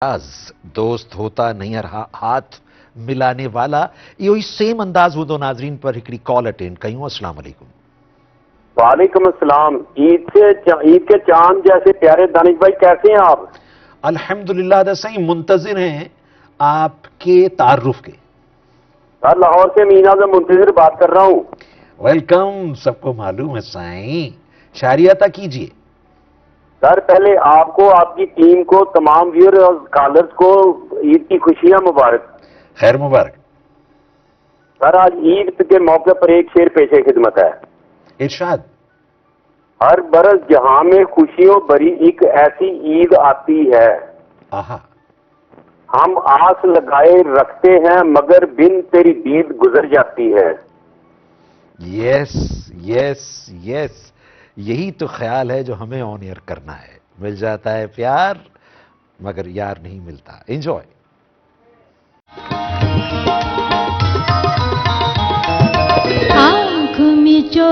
दोस्त होता नहीं रहा हाथ मिलाने वाला इहो ई सेम अंदाज हूंदो नाज़रीन पर हिकिड़ी कॉल अटेंड कयूं। अस्सलाम वालेकुम। वालेकुम अस्सलाम। ईद के चांद जैसे प्यारे दानिश भाई, कैसे हैं आप? अल्हम्दुलिल्लाह दा सही मुंतजिर हैं आपके तारुफ के। सर, लाहौर से मीना से मुंतजिर बात कर रहा हूँ। वेलकम, सबको मालूम है साईं, शारियाता कीजिए। सर, पहले आपको, आपकी टीम को, तमाम व्यूअर और स्कॉलर्स को ईद की खुशियां मुबारक। खैर मुबारक। सर, आज ईद के मौके पर एक शेर पेशे खिदमत है। इरशाद। हर बरस जहां में खुशियों भरी एक ऐसी ईद आती है, आहा। हम आस लगाए रखते हैं मगर बिन तेरी दीद गुजर जाती है। यस यस यस, यही तो ख्याल है जो हमें ऑन एयर करना है। मिल जाता है प्यार मगर यार नहीं मिलता। एंजॉय। आँख में जो